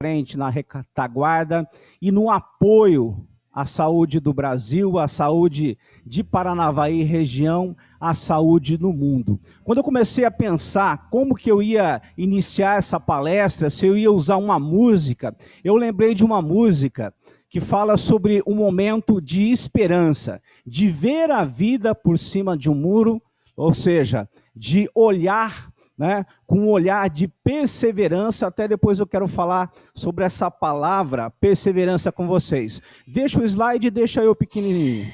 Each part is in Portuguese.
frente, na retaguarda e no apoio à saúde do Brasil, à saúde de Paranavaí região, à saúde no mundo. Quando eu comecei a pensar como que eu ia iniciar essa palestra, se eu ia usar uma música, eu lembrei de uma música que fala sobre um momento de esperança, de ver a vida por cima de um muro, ou seja, de olhar, né, com um olhar de perseverança. Até depois eu quero falar sobre essa palavra, perseverança, com vocês. Deixa o slide e deixa eu pequenininho.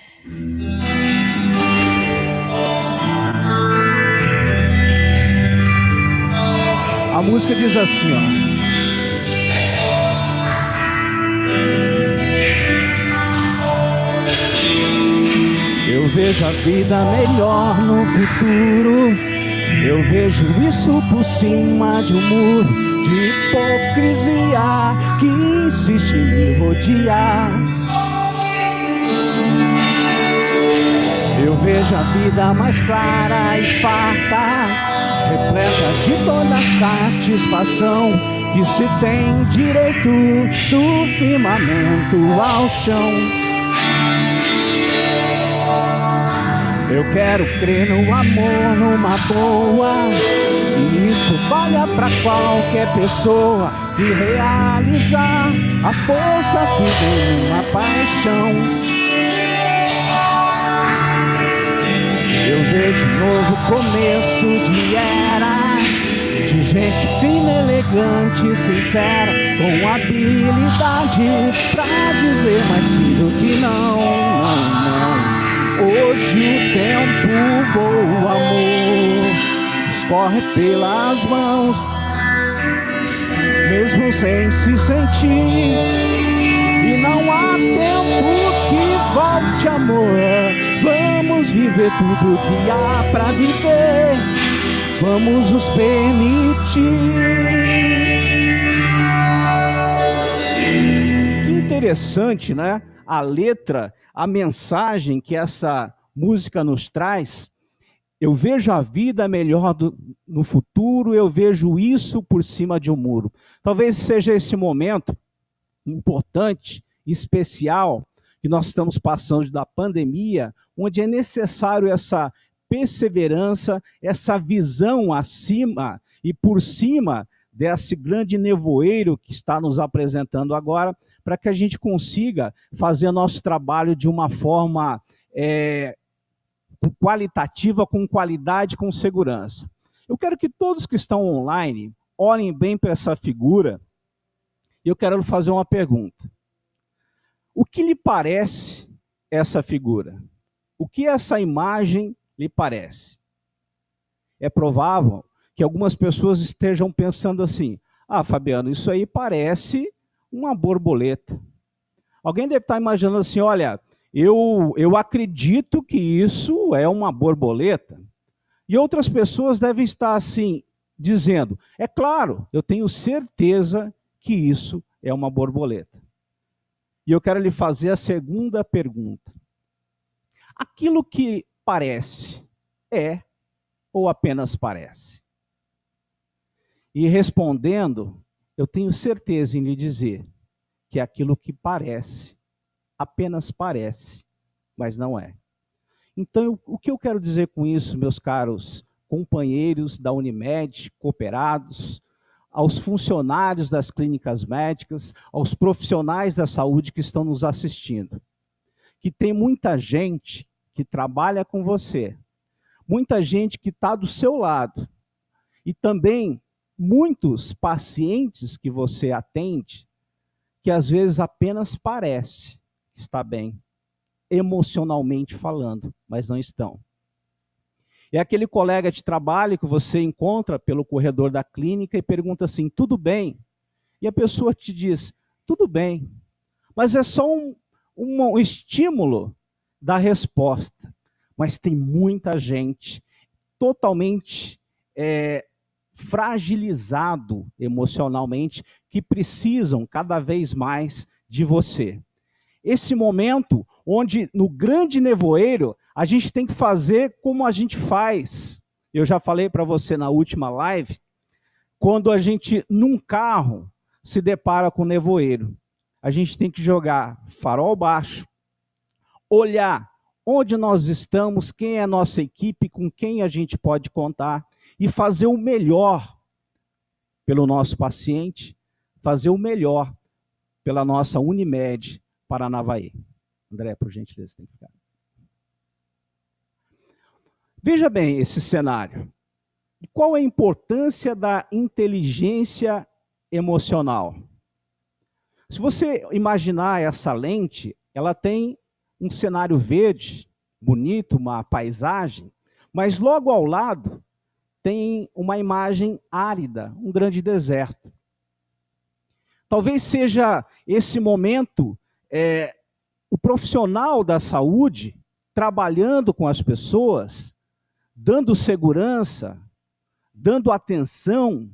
A música diz assim, ó. Eu vejo a vida melhor no futuro. Eu vejo isso por cima de um muro de hipocrisia que insiste em me rodear. Eu vejo a vida mais clara e farta, repleta de toda satisfação, que se tem direito do firmamento ao chão. Eu quero crer no amor, numa boa, e isso vale pra qualquer pessoa que realizar a força que vem numa paixão. Eu vejo um novo começo de era, de gente fina, elegante, sincera, com habilidade pra dizer mais sim do que não, não, não. Hoje o tempo, o amor, escorre pelas mãos, mesmo sem se sentir. E não há tempo que volte, amor. Vamos viver tudo que há pra viver. Vamos nos permitir. Que interessante, né? A letra, a mensagem que essa música nos traz. Eu vejo a vida melhor no futuro, eu vejo isso por cima de um muro. Talvez seja esse momento importante, especial, que nós estamos passando da pandemia, onde é necessário essa perseverança, essa visão acima e por cima desse grande nevoeiro que está nos apresentando agora, para que a gente consiga fazer nosso trabalho de uma forma qualitativa, com qualidade, com segurança. Eu quero que todos que estão online olhem bem para essa figura e eu quero fazer uma pergunta. O que lhe parece essa figura? O que essa imagem lhe parece? É provável que algumas pessoas estejam pensando assim: ah, Fabiano, isso aí parece uma borboleta. Alguém deve estar imaginando assim: olha, eu acredito que isso é uma borboleta. E outras pessoas devem estar assim, dizendo: é claro, eu tenho certeza que isso é uma borboleta. E eu quero lhe fazer a segunda pergunta. Aquilo que parece é ou apenas parece? E respondendo, eu tenho certeza em lhe dizer que aquilo que parece, apenas parece, mas não é. Então, o que eu quero dizer com isso, meus caros companheiros da Unimed, cooperados, aos funcionários das clínicas médicas, aos profissionais da saúde que estão nos assistindo? Que tem muita gente que trabalha com você, muita gente que está do seu lado, e também muitos pacientes que você atende, que às vezes apenas parece que está bem, emocionalmente falando, mas não estão. É aquele colega de trabalho que você encontra pelo corredor da clínica e pergunta assim: tudo bem? E a pessoa te diz: tudo bem. Mas é só um estímulo da resposta. Mas tem muita gente totalmente fragilizado emocionalmente, que precisam cada vez mais de você. Esse momento onde no grande nevoeiro a gente tem que fazer como a gente faz. Eu já falei para você na última live, quando a gente num carro, se depara com nevoeiro. A gente tem que jogar farol baixo, olhar onde nós estamos, quem é a nossa equipe, com quem a gente pode contar e fazer o melhor pelo nosso paciente, fazer o melhor pela nossa Unimed Paranavaí. André, por gentileza, tem que ficar. Veja bem esse cenário. Qual a importância da inteligência emocional? Se você imaginar essa lente, ela tem um cenário verde, bonito, uma paisagem, mas logo ao lado tem uma imagem árida, um grande deserto. Talvez seja esse momento, o profissional da saúde trabalhando com as pessoas, dando segurança, dando atenção,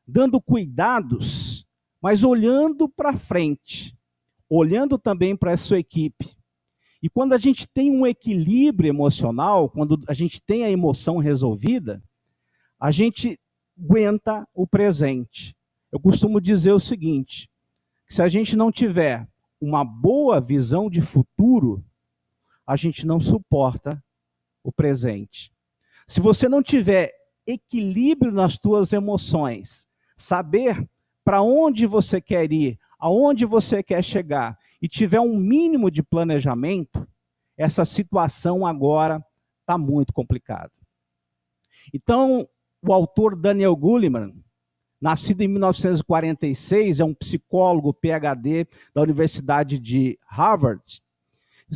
dando cuidados, mas olhando para frente, olhando também para a sua equipe. E quando a gente tem um equilíbrio emocional, quando a gente tem a emoção resolvida, a gente aguenta o presente. Eu costumo dizer o seguinte, que se a gente não tiver uma boa visão de futuro, a gente não suporta o presente. Se você não tiver equilíbrio nas suas emoções, saber para onde você quer ir, aonde você quer chegar, e tiver um mínimo de planejamento, essa situação agora está muito complicada. Então, o autor Daniel Goleman, nascido em 1946, é um psicólogo PhD da Universidade de Harvard,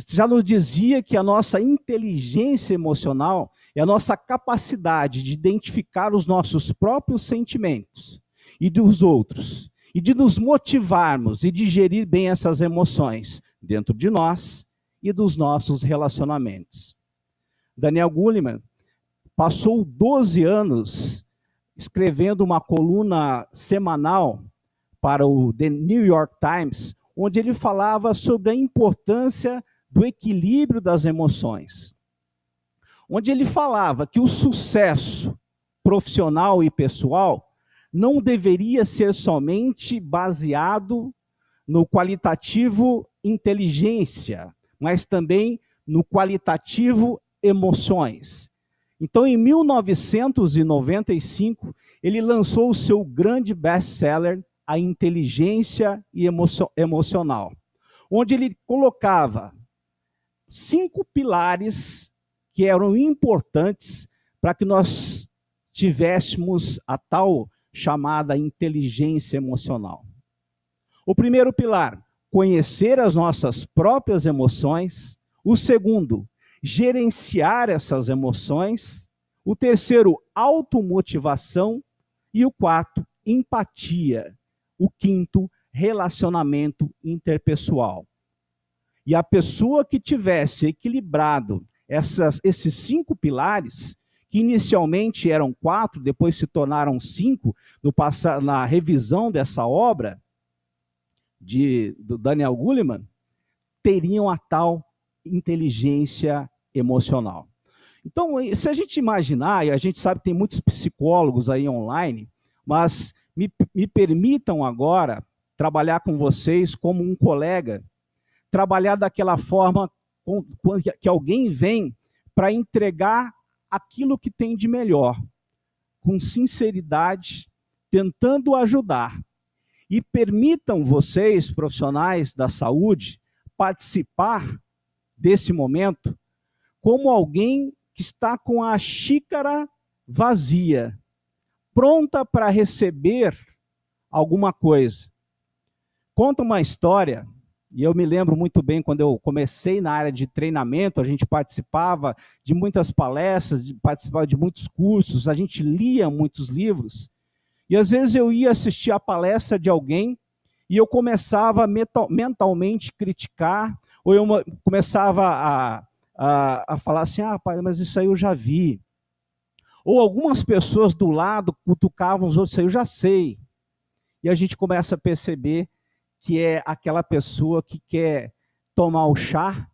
já nos dizia que a nossa inteligência emocional é a nossa capacidade de identificar os nossos próprios sentimentos e dos outros, e de nos motivarmos e digerir bem essas emoções dentro de nós e dos nossos relacionamentos. Daniel Goleman passou 12 anos escrevendo uma coluna semanal para o The New York Times, onde ele falava sobre a importância do equilíbrio das emoções. Onde ele falava que o sucesso profissional e pessoal não deveria ser somente baseado no qualitativo inteligência, mas também no qualitativo emoções. Então, em 1995, ele lançou o seu grande best-seller, A Inteligência Emocional, onde ele colocava 5 pilares que eram importantes para que nós tivéssemos a tal chamada inteligência emocional. O primeiro pilar, conhecer as nossas próprias emoções. O segundo, gerenciar essas emoções. O terceiro, automotivação. E o quarto, empatia. O quinto, relacionamento interpessoal. E a pessoa que tivesse equilibrado esses 5 pilares, que inicialmente eram 4, depois se tornaram 5, na revisão dessa obra do Daniel Goleman, teriam a tal inteligência emocional. Então, se a gente imaginar, e a gente sabe que tem muitos psicólogos aí online, mas me permitam agora trabalhar com vocês como um colega, trabalhar daquela forma que alguém vem para entregar aquilo que tem de melhor, com sinceridade, tentando ajudar. E permitam vocês, profissionais da saúde, participar desse momento como alguém que está com a xícara vazia, pronta para receber alguma coisa. Conta uma história. E eu me lembro muito bem, quando eu comecei na área de treinamento, a gente participava de muitas palestras, participava de muitos cursos, a gente lia muitos livros. E às vezes eu ia assistir a palestra de alguém e eu começava mentalmente criticar, ou eu começava a falar assim, pai, mas isso aí eu já vi. Ou algumas pessoas do lado cutucavam os outros, isso aí eu já sei. E a gente começa a perceber que é aquela pessoa que quer tomar o chá,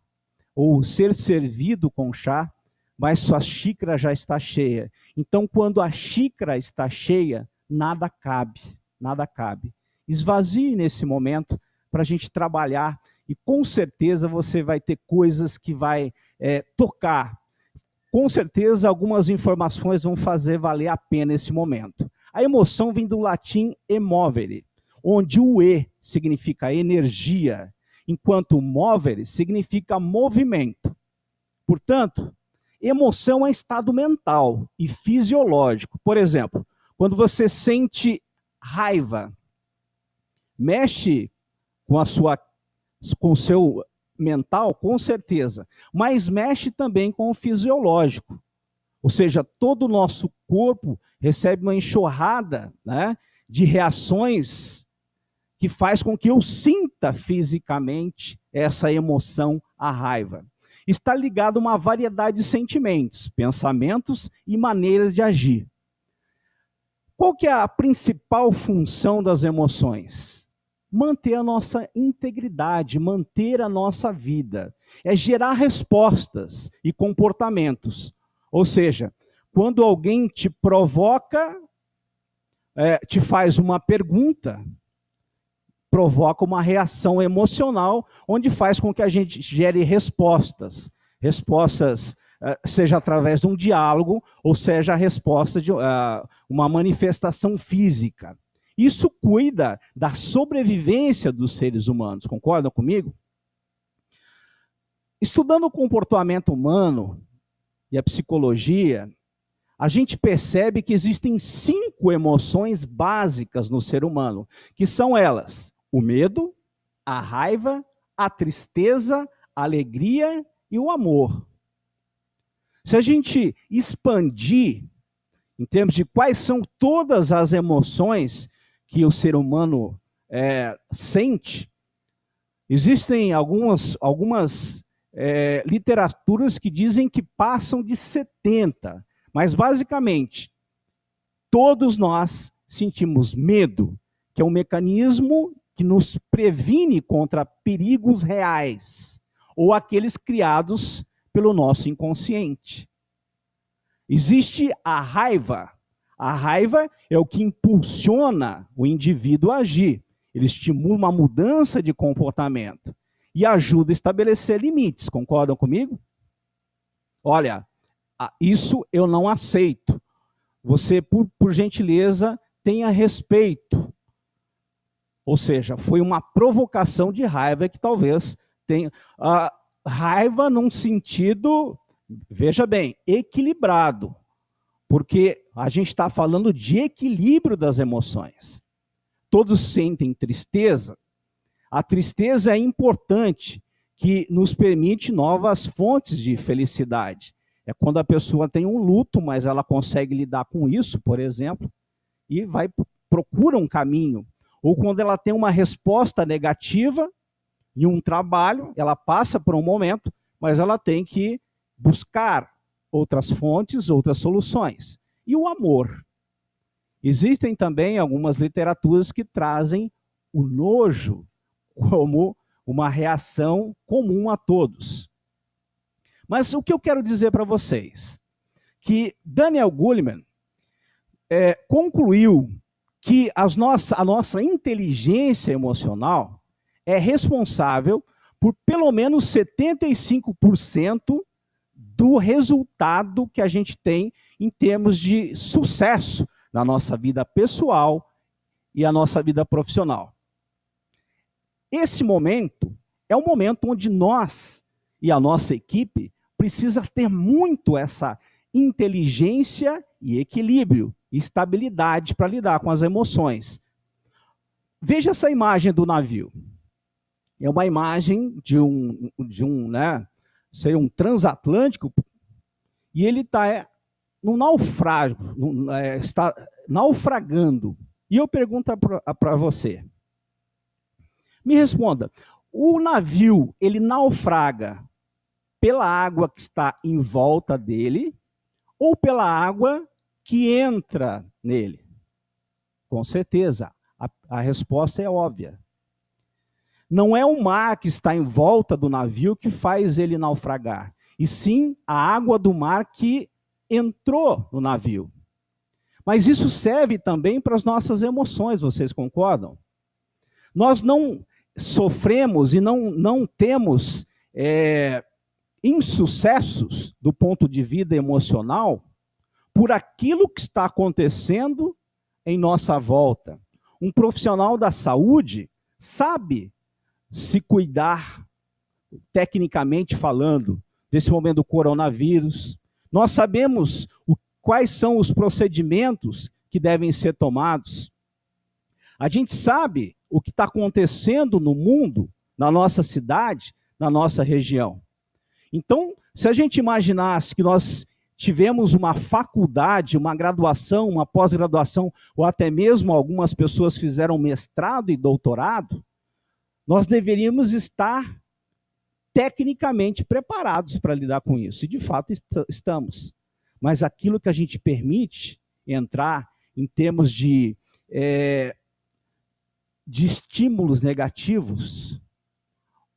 ou ser servido com chá, mas sua xícara já está cheia. Então, quando a xícara está cheia, nada cabe, nada cabe. esvazie nesse momento para a gente trabalhar e com certeza você vai ter coisas que vai tocar. Com certeza algumas informações vão fazer valer a pena esse momento. A emoção vem do latim emovere, onde o e significa energia, enquanto movere significa movimento. Portanto, emoção é estado mental e fisiológico. Por exemplo, quando você sente raiva, mexe com o seu mental, com certeza, mas mexe também com o fisiológico. Ou seja, todo o nosso corpo recebe uma enxurrada, né, de reações que faz com que eu sinta fisicamente essa emoção, a raiva. Está ligado a uma variedade de sentimentos, pensamentos e maneiras de agir. Qual que é a principal função das emoções? Manter a nossa integridade, manter a nossa vida. É gerar respostas e comportamentos. Ou seja, quando alguém te provoca, te faz uma pergunta, provoca uma reação emocional, onde faz com que a gente gere respostas. Respostas, seja através de um diálogo, ou seja a resposta de uma manifestação física. Isso cuida da sobrevivência dos seres humanos, concordam comigo? Estudando o comportamento humano e a psicologia, a gente percebe que existem 5 emoções básicas no ser humano, que são elas: o medo, a raiva, a tristeza, a alegria e o amor. Se a gente expandir em termos de quais são todas as emoções que o ser humano sente, existem algumas literaturas que dizem que passam de 70, mas basicamente todos nós sentimos medo, que é um mecanismo que nos previne contra perigos reais ou aqueles criados pelo nosso inconsciente. Existe a raiva. A raiva é o que impulsiona o indivíduo a agir. Ele estimula uma mudança de comportamento e ajuda a estabelecer limites. Concordam comigo? Olha, isso eu não aceito. Você, por gentileza, tenha respeito. Ou seja, foi uma provocação de raiva que talvez tenha... raiva num sentido, veja bem, equilibrado. Porque a gente está falando de equilíbrio das emoções. Todos sentem tristeza. A tristeza é importante, que nos permite novas fontes de felicidade. É quando a pessoa tem um luto, mas ela consegue lidar com isso, por exemplo, e procura um caminho. Ou quando ela tem uma resposta negativa em um trabalho, ela passa por um momento, mas ela tem que buscar outras fontes, outras soluções. E o amor. Existem também algumas literaturas que trazem o nojo como uma reação comum a todos. Mas o que eu quero dizer para vocês? Que Daniel Goleman concluiu que a nossa inteligência emocional é responsável por pelo menos 75% do resultado que a gente tem em termos de sucesso na nossa vida pessoal e a nossa vida profissional. Esse momento é um momento onde nós e a nossa equipe precisa ter muito essa inteligência e equilíbrio, e estabilidade para lidar com as emoções. Veja essa imagem do navio. É uma imagem de um seria um transatlântico, e ele está no naufrágio, está naufragando. E eu pergunto para você, me responda, o navio, ele naufraga pela água que está em volta dele ou pela água que entra nele? Com certeza, a resposta é óbvia. Não é o mar que está em volta do navio que faz ele naufragar, e sim a água do mar que entrou no navio. Mas isso serve também para as nossas emoções, vocês concordam? Nós não sofremos e não temos insucessos do ponto de vista emocional por aquilo que está acontecendo em nossa volta. Um profissional da saúde sabe se cuidar, tecnicamente falando, desse momento do coronavírus. Nós sabemos quais são os procedimentos que devem ser tomados. A gente sabe o que está acontecendo no mundo, na nossa cidade, na nossa região. Então, se a gente imaginasse que nós tivemos uma faculdade, uma graduação, uma pós-graduação, ou até mesmo algumas pessoas fizeram mestrado e doutorado, nós deveríamos estar tecnicamente preparados para lidar com isso. E, de fato, estamos. Mas aquilo que a gente permite entrar em termos de estímulos negativos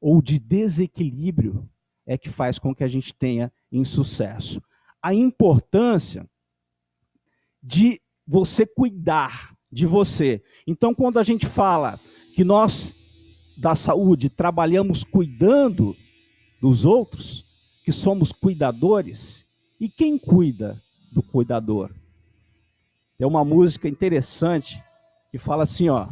ou de desequilíbrio é que faz com que a gente tenha insucesso. A importância de você cuidar de você. Então, quando a gente fala que nós, da saúde, trabalhamos cuidando dos outros, que somos cuidadores, e quem cuida do cuidador? Tem uma música interessante que fala assim, ó.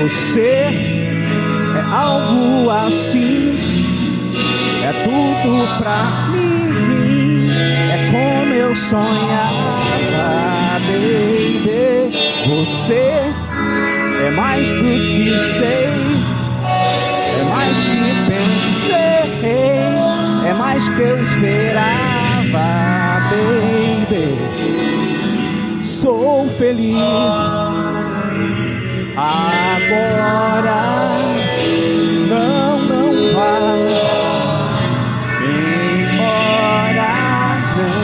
Você é algo assim, é tudo pra mim, é como eu sonhava, baby. Você é mais do que sei, é mais que pensei, é mais que eu esperava, baby. Sou feliz agora, não vá embora, não.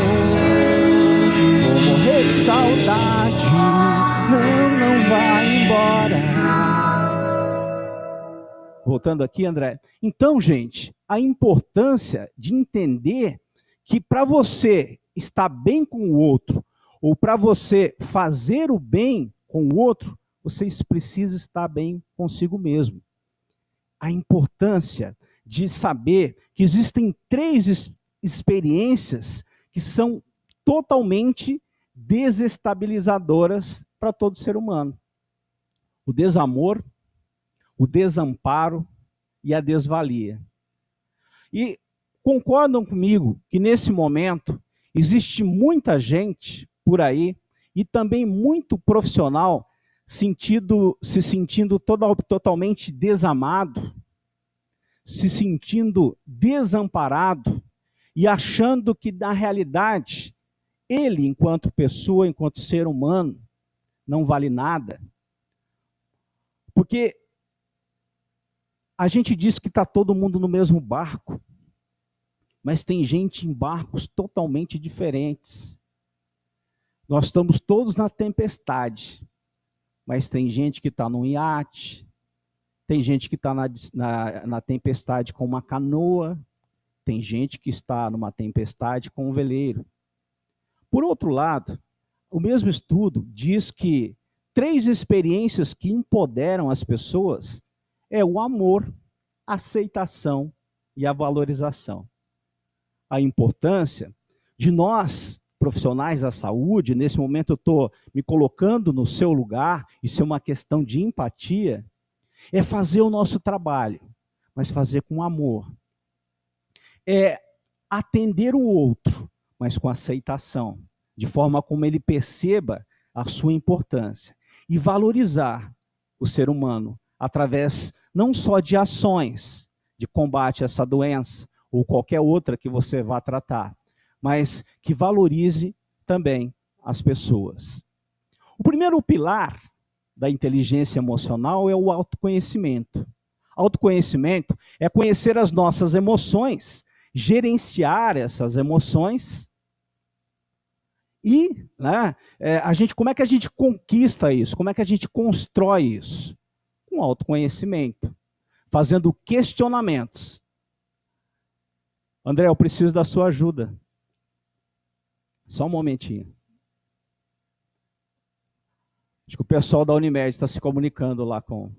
Vou morrer de saudade, não vá embora. Voltando aqui, André. Então, gente, a importância de entender que para você estar bem com o outro, ou para você fazer o bem com o outro, você precisa estar bem consigo mesmo. A importância de saber que existem 3 experiências que são totalmente desestabilizadoras para todo ser humano. O desamor, o desamparo e a desvalia. E concordam comigo que nesse momento existe muita gente por aí e também muito profissional se sentindo totalmente desamado, se sentindo desamparado e achando que, na realidade, ele, enquanto pessoa, enquanto ser humano, não vale nada. Porque a gente diz que está todo mundo no mesmo barco, mas tem gente em barcos totalmente diferentes. Nós estamos todos na tempestade, mas tem gente que está num iate, tem gente que está na tempestade com uma canoa, tem gente que está numa tempestade com um veleiro. Por outro lado, o mesmo estudo diz que 3 experiências que empoderam as pessoas é o amor, a aceitação e a valorização. A importância de nós, profissionais da saúde, nesse momento eu estou me colocando no seu lugar, isso é uma questão de empatia, é fazer o nosso trabalho, mas fazer com amor. É atender o outro, mas com aceitação, de forma como ele perceba a sua importância. E valorizar o ser humano através não só de ações de combate a essa doença, ou qualquer outra que você vá tratar, mas que valorize também as pessoas. O primeiro pilar da inteligência emocional é o autoconhecimento. Autoconhecimento é conhecer as nossas emoções, gerenciar essas emoções E, né, como é que a gente conquista isso? Como é que a gente constrói isso? Com autoconhecimento, fazendo questionamentos. André, eu preciso da sua ajuda. Só um momentinho. Acho que o pessoal da Unimed está se comunicando lá com...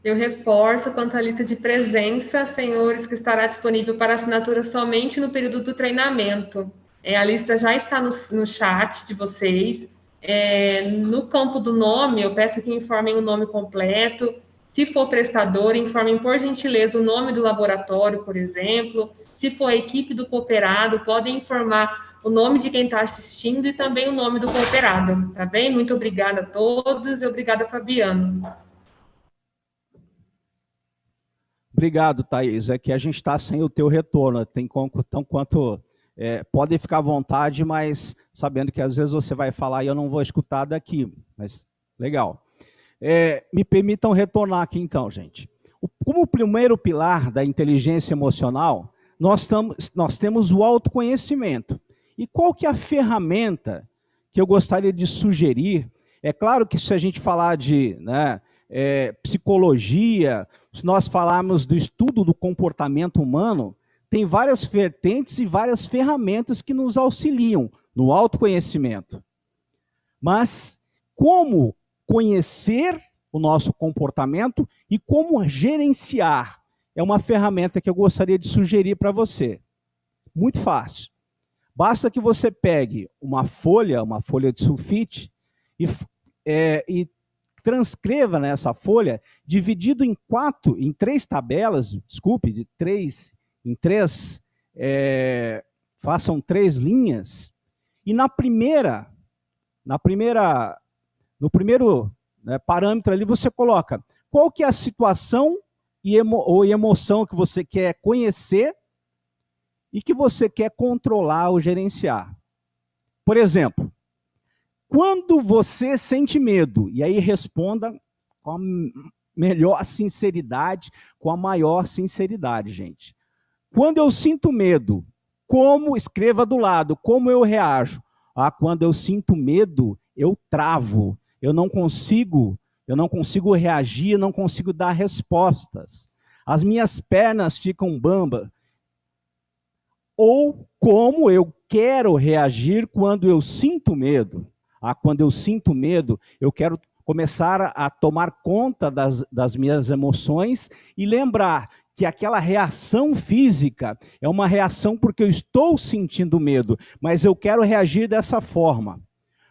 Eu reforço quanto à lista de presença, senhores, que estará disponível para assinatura somente no período do treinamento. A lista já está no chat de vocês. No campo do nome, eu peço que informem o nome completo. Se for prestador, informem, por gentileza, o nome do laboratório, por exemplo. Se for a equipe do cooperado, podem informar o nome de quem está assistindo e também o nome do cooperado, tá bem? Muito obrigada a todos e obrigada, Fabiano. Obrigado, Thaís. É que a gente está sem o teu retorno. Podem ficar à vontade, mas sabendo que às vezes você vai falar e eu não vou escutar daqui. Mas legal. Me permitam retornar aqui então, gente. Como o primeiro pilar da inteligência emocional, nós temos o autoconhecimento. E qual que é a ferramenta que eu gostaria de sugerir? É claro que se a gente falar de psicologia, se nós falarmos do estudo do comportamento humano, tem várias vertentes e várias ferramentas que nos auxiliam no autoconhecimento. Mas como conhecer o nosso comportamento e como gerenciar é uma ferramenta que eu gostaria de sugerir para você. Muito fácil. Basta que você pegue uma folha de sulfite e transcreva nessa folha, dividido em três tabelas, de 3 em 3, façam 3 linhas, e no primeiro parâmetro ali você coloca qual que é a situação ou emoção que você quer conhecer e que você quer controlar ou gerenciar. Por exemplo, quando você sente medo, e aí responda com a melhor sinceridade, com a maior sinceridade, gente. Quando eu sinto medo, escreva do lado, como eu reajo? Quando eu sinto medo, eu travo, eu não consigo reagir, não consigo dar respostas. As minhas pernas ficam bambas. Ou como eu quero reagir quando eu sinto medo. Quando eu sinto medo, eu quero começar a tomar conta das minhas emoções e lembrar que aquela reação física é uma reação porque eu estou sentindo medo, mas eu quero reagir dessa forma.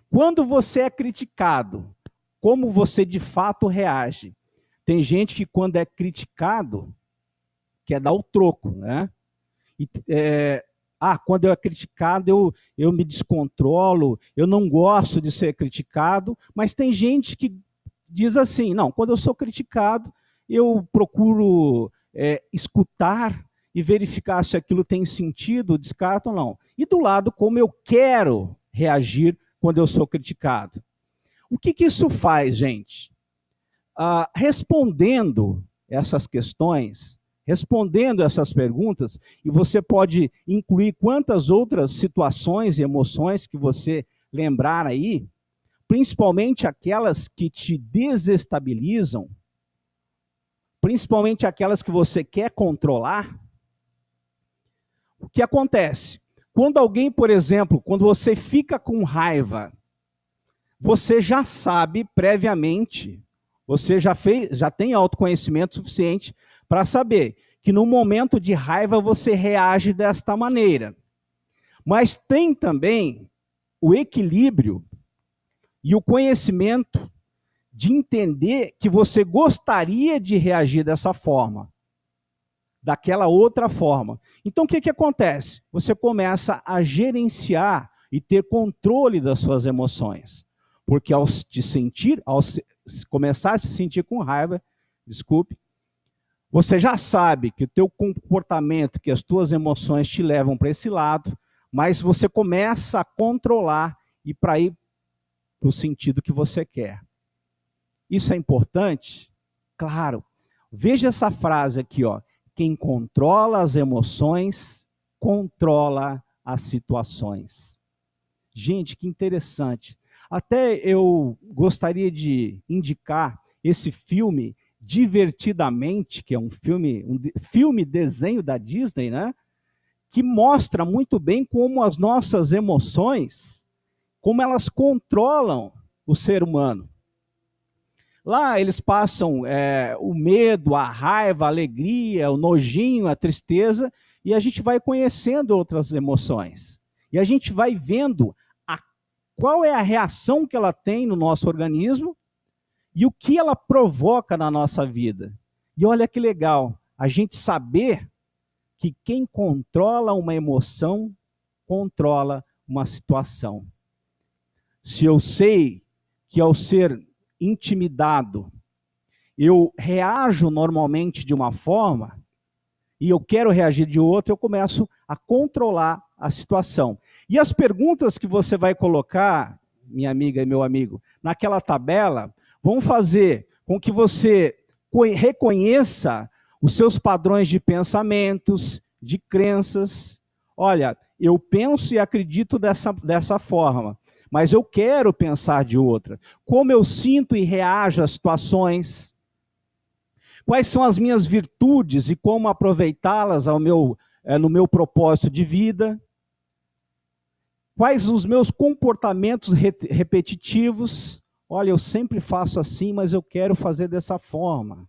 Quando você é criticado, como você de fato reage? Tem gente que quando é criticado, quer dar o troco, né? Quando eu é criticado, eu me descontrolo, eu não gosto de ser criticado, mas tem gente que diz assim, não, quando eu sou criticado, eu procuro escutar e verificar se aquilo tem sentido, descarto ou não. E do lado, como eu quero reagir quando eu sou criticado. O que isso faz, gente? Respondendo essas questões, respondendo essas perguntas, e você pode incluir quantas outras situações e emoções que você lembrar aí, principalmente aquelas que te desestabilizam, principalmente aquelas que você quer controlar. O que acontece? Quando alguém, por exemplo, quando você fica com raiva, você já sabe previamente, você já tem autoconhecimento suficiente para saber que no momento de raiva você reage desta maneira. Mas tem também o equilíbrio e o conhecimento de entender que você gostaria de reagir dessa forma, daquela outra forma. Então o que acontece? Você começa a gerenciar e ter controle das suas emoções. Porque ao começar a se sentir com raiva, você já sabe que o teu comportamento, que as tuas emoções te levam para esse lado, mas você começa a controlar e para ir para o sentido que você quer. Isso é importante? Claro. Veja essa frase aqui, ó. Quem controla as emoções, controla as situações. Gente, que interessante. Até eu gostaria de indicar esse filme Divertidamente, que é um filme desenho da Disney, né? Que mostra muito bem como as nossas emoções, como elas controlam o ser humano. Lá eles passam o medo, a raiva, a alegria, o nojinho, a tristeza, e a gente vai conhecendo outras emoções. E a gente vai vendo qual é a reação que ela tem no nosso organismo e o que ela provoca na nossa vida. E olha que legal, a gente saber que quem controla uma emoção, controla uma situação. Se eu sei que ao ser intimidado, eu reajo normalmente de uma forma, e eu quero reagir de outra, eu começo a controlar a situação. E as perguntas que você vai colocar, minha amiga e meu amigo, naquela tabela, vão fazer com que você reconheça os seus padrões de pensamentos, de crenças. Olha, eu penso e acredito dessa forma, mas eu quero pensar de outra. Como eu sinto e reajo às situações. Quais são as minhas virtudes e como aproveitá-las no meu propósito de vida. Quais os meus comportamentos repetitivos. Olha, eu sempre faço assim, mas eu quero fazer dessa forma.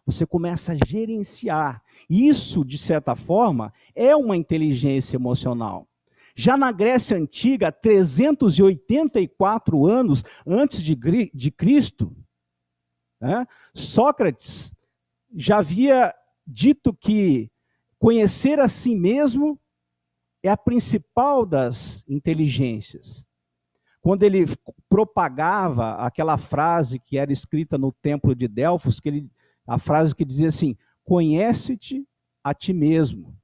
Você começa a gerenciar. Isso, de certa forma, é uma inteligência emocional. Já na Grécia Antiga, 384 anos antes de Cristo, né, Sócrates já havia dito que conhecer a si mesmo é a principal das inteligências. Quando ele propagava aquela frase que era escrita no templo de Delfos, a frase que dizia assim, conhece-te a ti mesmo.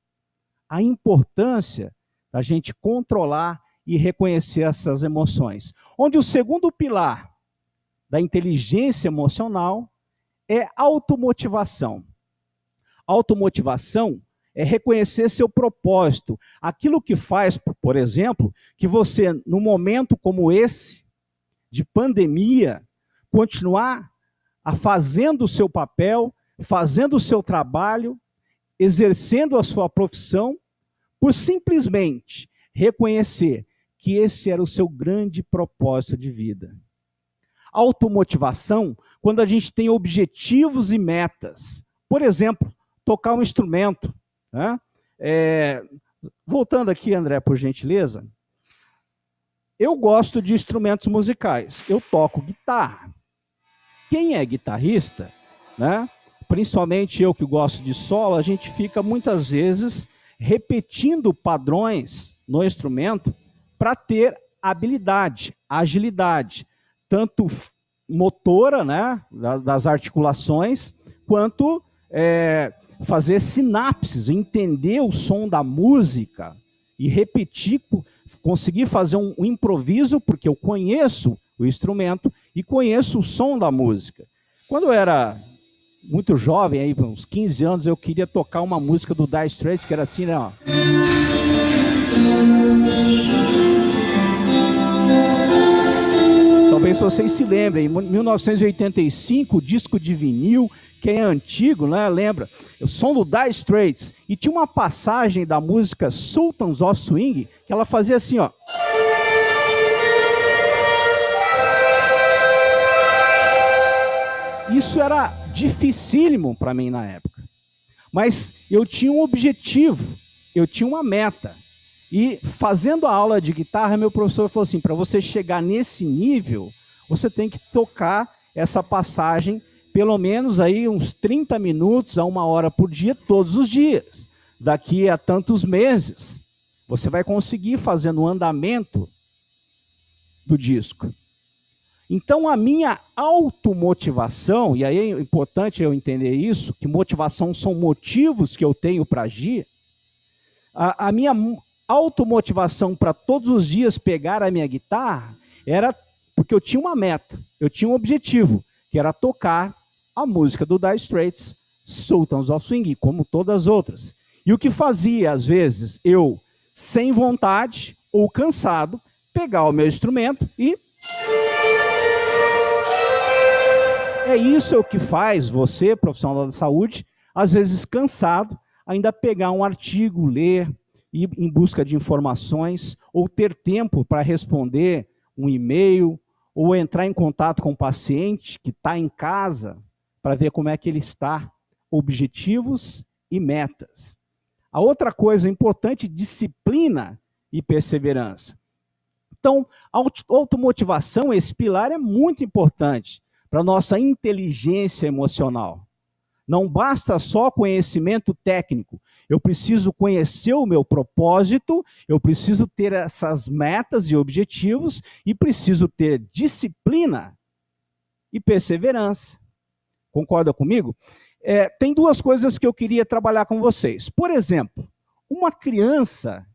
A importância da gente controlar e reconhecer essas emoções. Onde o segundo pilar da inteligência emocional é automotivação. Automotivação é reconhecer seu propósito. Aquilo que faz, por exemplo, que você, num momento como esse, de pandemia, continuar fazendo o seu papel, fazendo o seu trabalho, exercendo a sua profissão, por simplesmente reconhecer que esse era o seu grande propósito de vida. Automotivação, quando a gente tem objetivos e metas. Por exemplo, tocar um instrumento. Né? Voltando aqui, André, por gentileza. Eu gosto de instrumentos musicais. Eu toco guitarra. Quem é guitarrista, né? Principalmente eu que gosto de solo, a gente fica muitas vezes repetindo padrões no instrumento para ter habilidade, agilidade, tanto motora, né, das articulações, quanto fazer sinapses, entender o som da música e repetir, conseguir fazer um improviso, porque eu conheço o instrumento e conheço o som da música. Quando eu era muito jovem, aí, uns 15 anos, eu queria tocar uma música do Dire Straits, que era assim, né? Ó. Talvez vocês se lembrem, em 1985, o disco de vinil, que é antigo, né? Lembra? O som do Dire Straits. E tinha uma passagem da música Sultans of Swing, que ela fazia assim, ó. Isso era dificílimo para mim na época. Mas eu tinha um objetivo, eu tinha uma meta. E fazendo a aula de guitarra, meu professor falou assim, para você chegar nesse nível, você tem que tocar essa passagem pelo menos aí uns 30 minutos a 1 hora por dia, todos os dias. Daqui a tantos meses, você vai conseguir fazer no andamento do disco. Então, a minha automotivação, e aí é importante eu entender isso, que motivação são motivos que eu tenho para agir, a minha automotivação para todos os dias pegar a minha guitarra era porque eu tinha uma meta, eu tinha um objetivo, que era tocar a música do Dire Straits, Sultans of Swing, como todas as outras. E o que fazia, às vezes, eu sem vontade ou cansado, pegar o meu instrumento e... É isso que faz você, profissional da saúde, às vezes cansado, ainda pegar um artigo, ler, ir em busca de informações, ou ter tempo para responder um e-mail, ou entrar em contato com o paciente que está em casa, para ver como é que ele está, objetivos e metas. A outra coisa importante, disciplina e perseverança. Então, a automotivação, esse pilar é muito importante para a nossa inteligência emocional. Não basta só conhecimento técnico. Eu preciso conhecer o meu propósito, eu preciso ter essas metas e objetivos e preciso ter disciplina e perseverança. Concorda comigo? Tem duas coisas que eu queria trabalhar com vocês. Por exemplo, uma criança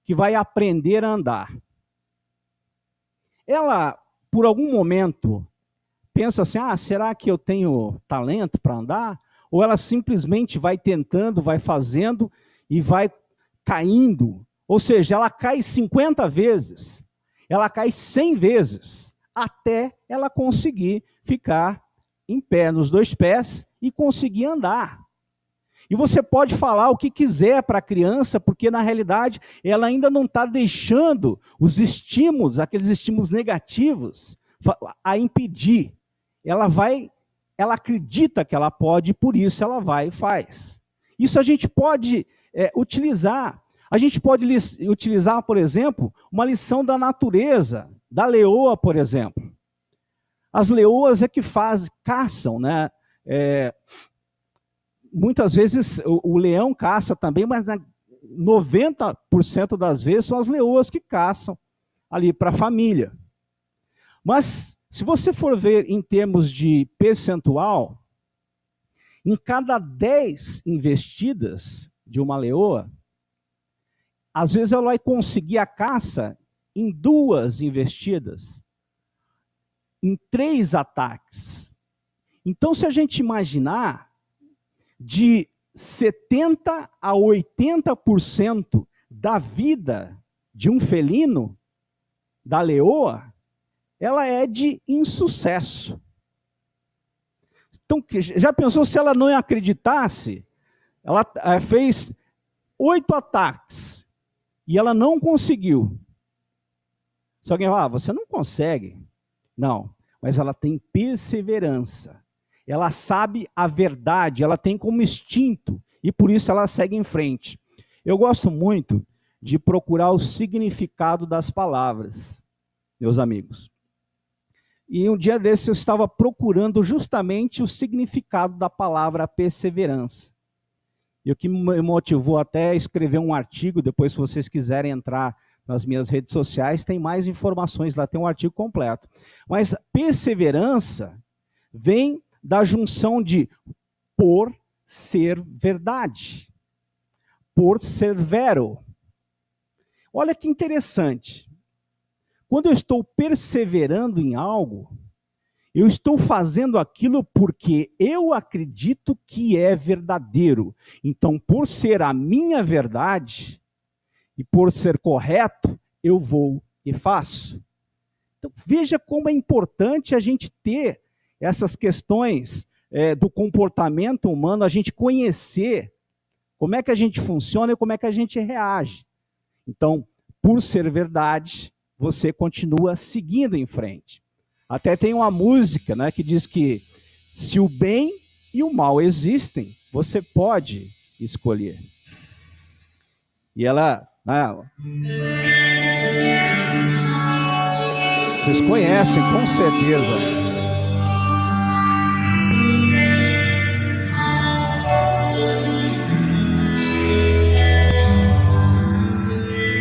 que vai aprender a andar. Ela, por algum momento, pensa assim, será que eu tenho talento para andar? Ou ela simplesmente vai tentando, vai fazendo e vai caindo. Ou seja, ela cai 50 vezes, ela cai 100 vezes, até ela conseguir ficar em pé, nos dois pés, e conseguir andar. E você pode falar o que quiser para a criança, porque na realidade ela ainda não está deixando os estímulos, aqueles estímulos negativos, a impedir. Ela acredita que ela pode, por isso ela vai e faz. Isso a gente pode utilizar. A gente pode utilizar, por exemplo, uma lição da natureza, da leoa, por exemplo. As leoas é que caçam, né? Muitas vezes o leão caça também, mas 90% das vezes são as leoas que caçam ali para a família. Mas se você for ver em termos de percentual, em cada 10 investidas de uma leoa, às vezes ela vai conseguir a caça em 2 investidas, em 3 ataques. Então, se a gente imaginar, de 70% a 80% da vida de um felino, da leoa, ela é de insucesso. Então, já pensou se ela não acreditasse? Ela fez 8 ataques e ela não conseguiu. Se alguém falar, você não consegue. Não, mas ela tem perseverança. Ela sabe a verdade, ela tem como instinto, e por isso ela segue em frente. Eu gosto muito de procurar o significado das palavras, meus amigos. E um dia desses eu estava procurando justamente o significado da palavra perseverança. E o que me motivou até a escrever um artigo, depois se vocês quiserem entrar nas minhas redes sociais, tem mais informações, lá tem um artigo completo. Mas perseverança vem da junção de por ser verdade, por ser vero. Olha que interessante. Quando eu estou perseverando em algo, eu estou fazendo aquilo porque eu acredito que é verdadeiro. Então, por ser a minha verdade e por ser correto, eu vou e faço. Então, veja como é importante a gente ter essas questões do comportamento humano, a gente conhecer como é que a gente funciona e como é que a gente reage. Então, por ser verdade, você continua seguindo em frente. Até tem uma música, né, que diz que se o bem e o mal existem, você pode escolher. E ela... vocês conhecem, com certeza.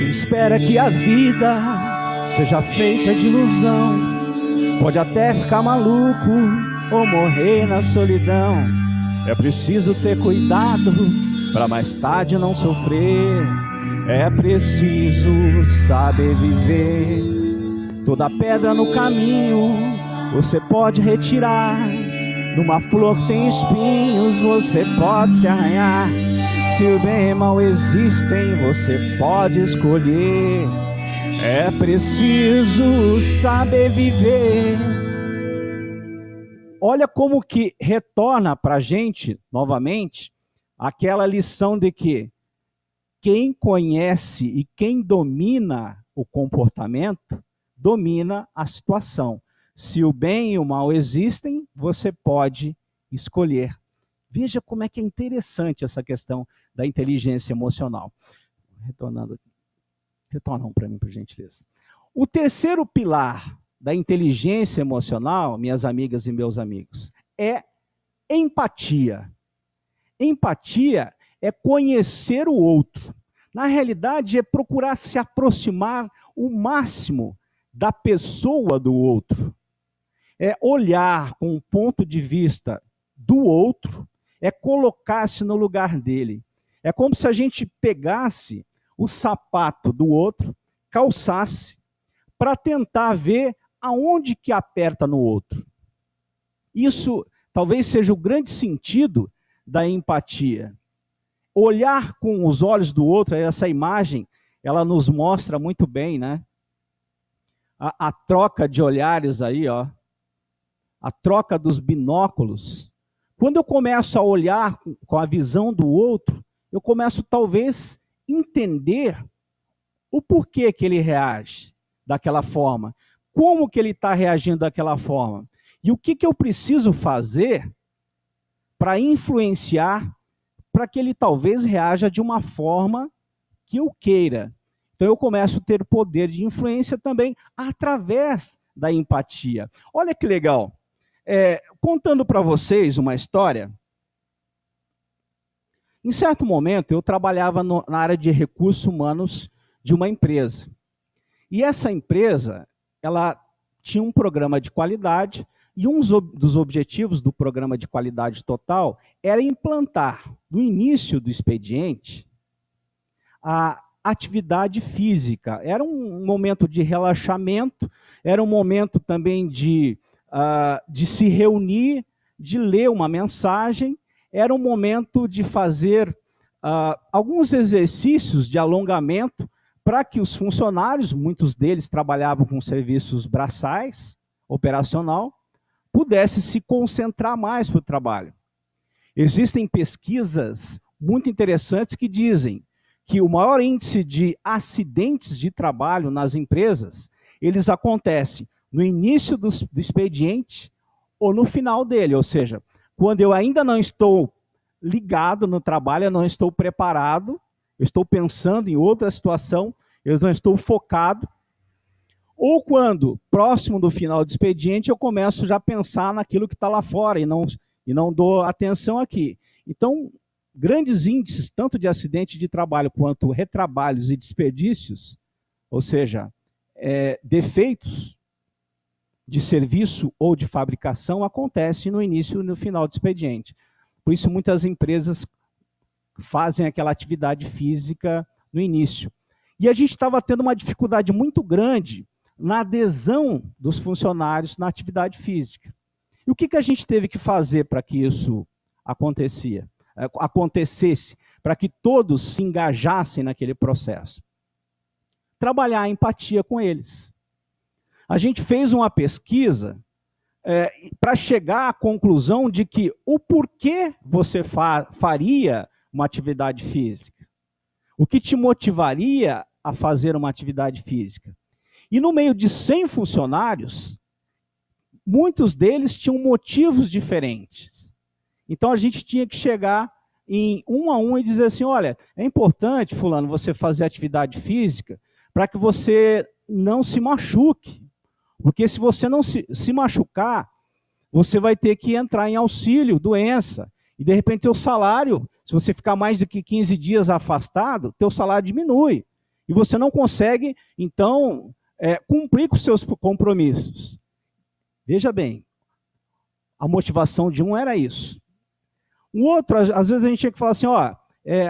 Espera que a vida seja feita de ilusão, pode até ficar maluco ou morrer na solidão. É preciso ter cuidado para mais tarde não sofrer. É preciso saber viver. Toda pedra no caminho você pode retirar. Numa flor que tem espinhos você pode se arranhar. Se o bem e o mal existem, você pode escolher. É preciso saber viver. Olha como que retorna para a gente, novamente, aquela lição de que quem conhece e quem domina o comportamento, domina a situação. Se o bem e o mal existem, você pode escolher. Veja como é que é interessante essa questão da inteligência emocional. Retornando aqui. Retorna para mim, por gentileza. O terceiro pilar da inteligência emocional, minhas amigas e meus amigos, é empatia. Empatia é conhecer o outro. Na realidade, é procurar se aproximar o máximo da pessoa do outro. É olhar com um ponto de vista do outro, é colocar-se no lugar dele. É como se a gente pegasse o sapato do outro, calçasse, para tentar ver aonde que aperta no outro. Isso talvez seja o grande sentido da empatia. Olhar com os olhos do outro, essa imagem, ela nos mostra muito bem, né? A troca de olhares aí, ó, a troca dos binóculos. Quando eu começo a olhar com a visão do outro, eu começo talvez entender o porquê que ele reage daquela forma, como que ele está reagindo daquela forma, e o que que eu preciso fazer para influenciar para que ele talvez reaja de uma forma que eu queira. Então eu começo a ter poder de influência também através da empatia. Olha que legal. Contando para vocês uma história, em certo momento eu trabalhava na área de recursos humanos de uma empresa. E essa empresa, ela tinha um programa de qualidade, e um dos objetivos do programa de qualidade total era implantar, no início do expediente, a atividade física. Era um momento de relaxamento, era um momento também de se reunir, de ler uma mensagem, era um momento de fazer alguns exercícios de alongamento para que os funcionários, muitos deles trabalhavam com serviços braçais, operacional, pudessem se concentrar mais para o trabalho. Existem pesquisas muito interessantes que dizem que o maior índice de acidentes de trabalho nas empresas, eles acontecem no início do expediente ou no final dele, ou seja, quando eu ainda não estou ligado no trabalho, eu não estou preparado, eu estou pensando em outra situação, eu não estou focado, ou quando, próximo do final do expediente, eu começo já a pensar naquilo que está lá fora e não dou atenção aqui. Então, grandes índices, tanto de acidente de trabalho quanto retrabalhos e desperdícios, ou seja, defeitos de serviço ou de fabricação, acontecem no início e no final do expediente. Por isso, muitas empresas fazem aquela atividade física no início. E a gente estava tendo uma dificuldade muito grande na adesão dos funcionários na atividade física. E o que a gente teve que fazer para que isso acontecesse, para que todos se engajassem naquele processo? Trabalhar a empatia com eles. A gente fez uma pesquisa para chegar à conclusão de que o porquê você faria uma atividade física. O que te motivaria a fazer uma atividade física. E no meio de 100 funcionários, muitos deles tinham motivos diferentes. Então a gente tinha que chegar em um a um e dizer assim, olha, é importante, fulano, você fazer atividade física para que você não se machuque. Porque se você não se machucar, você vai ter que entrar em auxílio, doença. E de repente teu salário, se você ficar mais do que 15 dias afastado, teu salário diminui. E você não consegue, então, cumprir com os seus compromissos. Veja bem, a motivação de um era isso. Um outro, às vezes a gente tinha que falar assim, ó,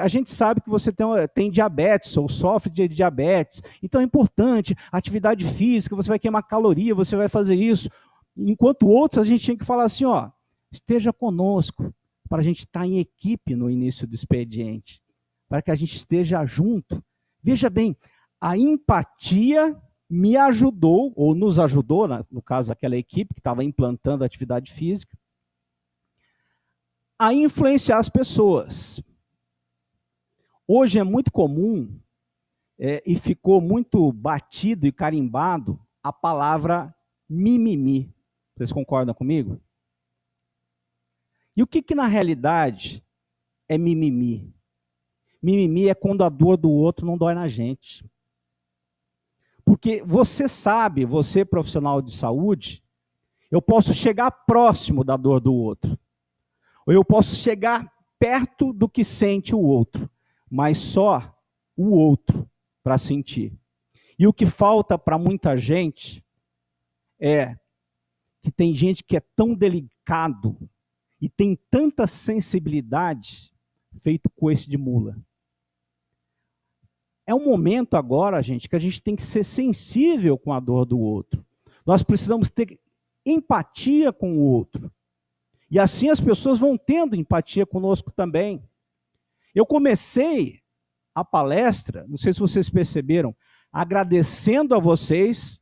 a gente sabe que você tem diabetes ou sofre de diabetes, então é importante, atividade física, você vai queimar caloria, você vai fazer isso. Enquanto outros, a gente tinha que falar assim, ó, esteja conosco, para a gente estar em equipe no início do expediente. para que a gente esteja junto. Veja bem, a empatia me ajudou, ou nos ajudou, no caso aquela equipe que estava implantando a atividade física, a influenciar as pessoas. Hoje é muito comum, e ficou muito batido e carimbado, a palavra mimimi. Vocês concordam comigo? E o que na realidade é mimimi? Mimimi é quando a dor do outro não dói na gente. Porque você sabe, você profissional de saúde, eu posso chegar próximo da dor do outro. Ou eu posso chegar perto do que sente o outro. Mas só o outro para sentir. E o que falta para muita gente é que tem gente que é tão delicado e tem tanta sensibilidade feito coice de mula. É um momento agora, gente, que a gente tem que ser sensível com a dor do outro. Nós precisamos ter empatia com o outro. E assim as pessoas vão tendo empatia conosco também. Eu comecei a palestra, não sei se vocês perceberam, agradecendo a vocês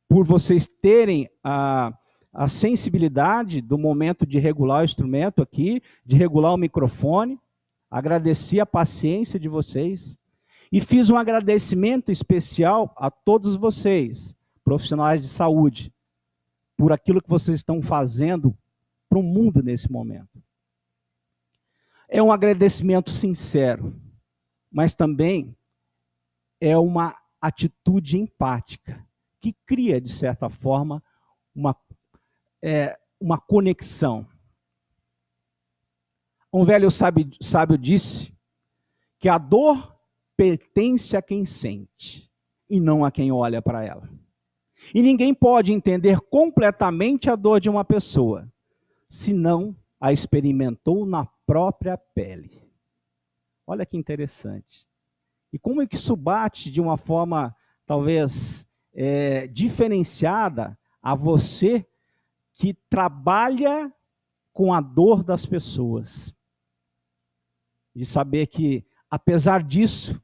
por vocês terem a sensibilidade do momento de regular o instrumento aqui, de regular o microfone. Agradeci a paciência de vocês e fiz um agradecimento especial a todos vocês, profissionais de saúde, por aquilo que vocês estão fazendo para o mundo nesse momento. É um agradecimento sincero, mas também é uma atitude empática, que cria, de certa forma, uma conexão. Um velho sábio disse que a dor pertence a quem sente e não a quem olha para ela. E ninguém pode entender completamente a dor de uma pessoa, se não a experimentou na própria pele. Olha que interessante. E como é que isso bate de uma forma, talvez, diferenciada a você que trabalha com a dor das pessoas. De saber que, apesar disso,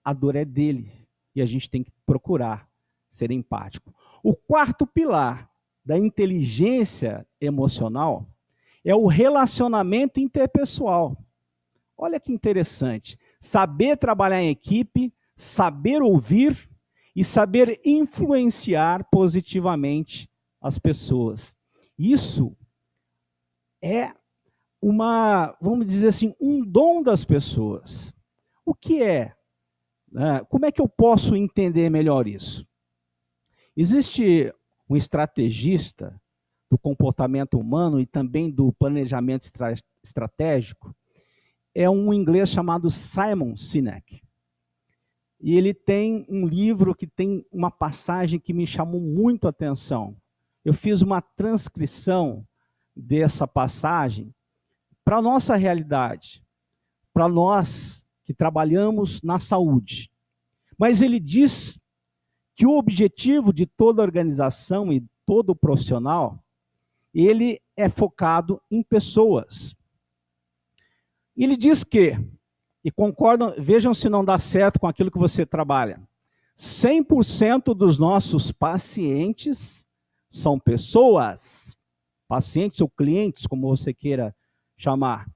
a dor é dele. E a gente tem que procurar ser empático. O quarto pilar da inteligência emocional é o relacionamento interpessoal. Olha que interessante. Saber trabalhar em equipe, saber ouvir e saber influenciar positivamente as pessoas. Isso é vamos dizer assim, um dom das pessoas. O que é? Como é que eu posso entender melhor isso? Existe um estrategista do comportamento humano e também do planejamento estratégico, é um inglês chamado Simon Sinek. E ele tem um livro que tem uma passagem que me chamou muito a atenção. Eu fiz uma transcrição dessa passagem para a nossa realidade, para nós que trabalhamos na saúde. Mas ele diz que o objetivo de toda organização e todo profissional, ele é focado em pessoas. Ele diz que, e concordam, vejam se não dá certo com aquilo que você trabalha, 100% dos nossos pacientes são pessoas, pacientes ou clientes, como você queira chamar.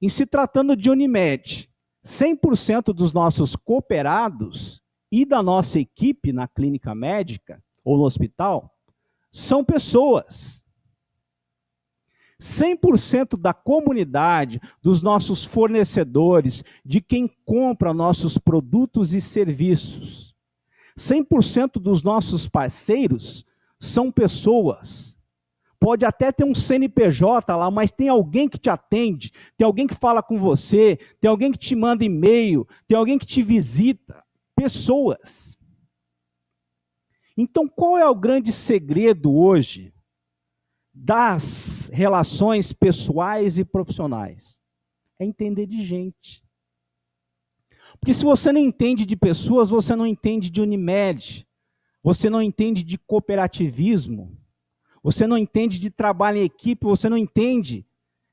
Em se tratando de Unimed, 100% dos nossos cooperados e da nossa equipe na clínica médica ou no hospital são pessoas. 100% da comunidade, dos nossos fornecedores, de quem compra nossos produtos e serviços. 100% dos nossos parceiros são pessoas. Pode até ter um CNPJ lá, mas tem alguém que te atende, tem alguém que fala com você, tem alguém que te manda e-mail, tem alguém que te visita. Pessoas. Então, qual é o grande segredo hoje das relações pessoais e profissionais? É entender de gente. Porque se você não entende de pessoas, você não entende de Unimed, você não entende de cooperativismo, você não entende de trabalho em equipe, você não entende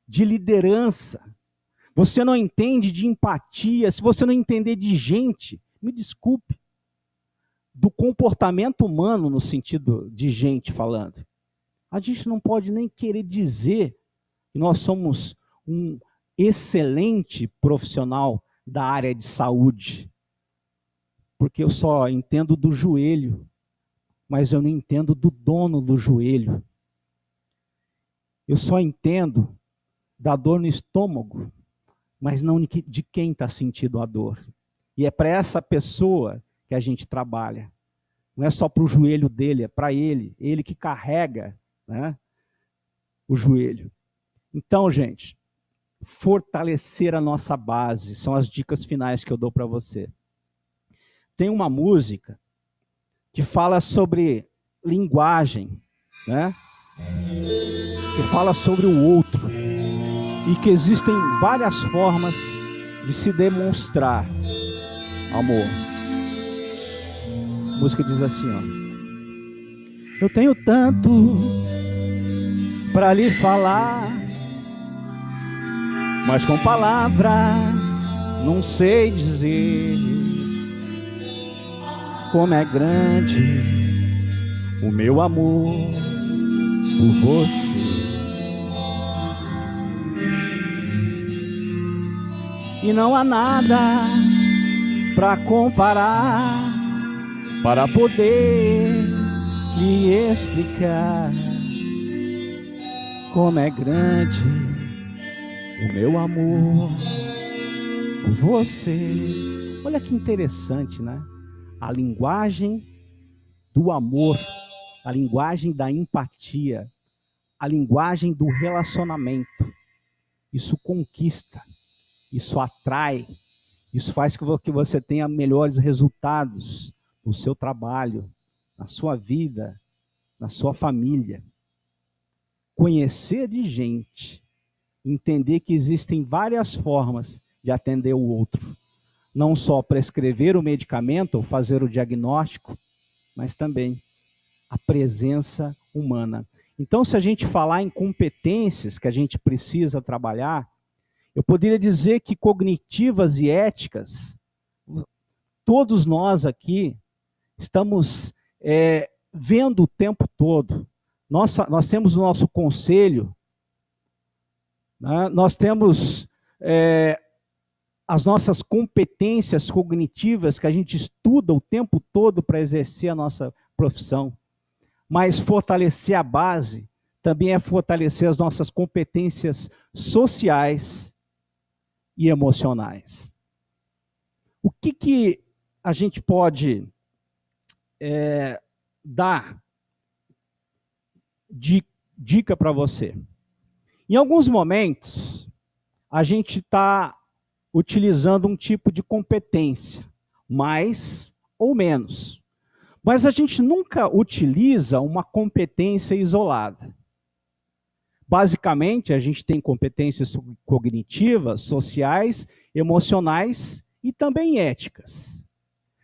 de liderança, você não entende de empatia, se você não entender de gente, me desculpe, do comportamento humano no sentido de gente falando, a gente não pode nem querer dizer que nós somos um excelente profissional da área de saúde, porque eu só entendo do joelho, mas eu não entendo do dono do joelho. Eu só entendo da dor no estômago, mas não de quem está sentindo a dor. E é para essa pessoa que a gente trabalha. Não é só para o joelho dele, é para ele que carrega, né, o joelho. Então, gente, fortalecer a nossa base são as dicas finais que eu dou para você. Tem uma música que fala sobre linguagem, né? Que fala sobre o outro, e que existem várias formas de se demonstrar amor. A música diz assim, ó: eu tenho tanto para lhe falar, mas com palavras não sei dizer como é grande o meu amor por você. E não há nada para comparar, para poder lhe explicar como é grande o meu amor por você. Olha que interessante, né? A linguagem do amor, a linguagem da empatia, a linguagem do relacionamento. Isso conquista, isso atrai, isso faz com que você tenha melhores resultados no seu trabalho, na sua vida, na sua família. Conhecer de gente, entender que existem várias formas de atender o outro. Não só prescrever o medicamento ou fazer o diagnóstico, mas também a presença humana. Então, se a gente falar em competências que a gente precisa trabalhar, eu poderia dizer que cognitivas e éticas, todos nós aqui estamos vendo o tempo todo. Nós temos o nosso conselho, né? Nós temos as nossas competências cognitivas que a gente estuda o tempo todo para exercer a nossa profissão. Mas fortalecer a base também é fortalecer as nossas competências sociais e emocionais. O que a gente pode dar de dica para você? Em alguns momentos, a gente está utilizando um tipo de competência, mais ou menos. Mas a gente nunca utiliza uma competência isolada. Basicamente, a gente tem competências cognitivas, sociais, emocionais e também éticas.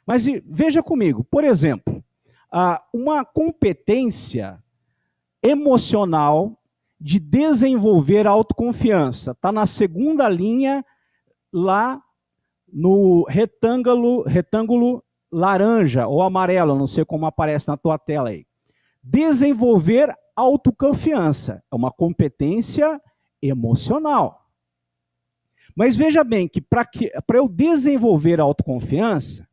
Mas veja comigo, por exemplo, uma competência emocional de desenvolver autoconfiança. Está na segunda linha, lá no retângulo laranja ou amarelo, não sei como aparece na tua tela aí. Desenvolver autoconfiança é uma competência emocional. Mas veja bem que para eu desenvolver autoconfiança,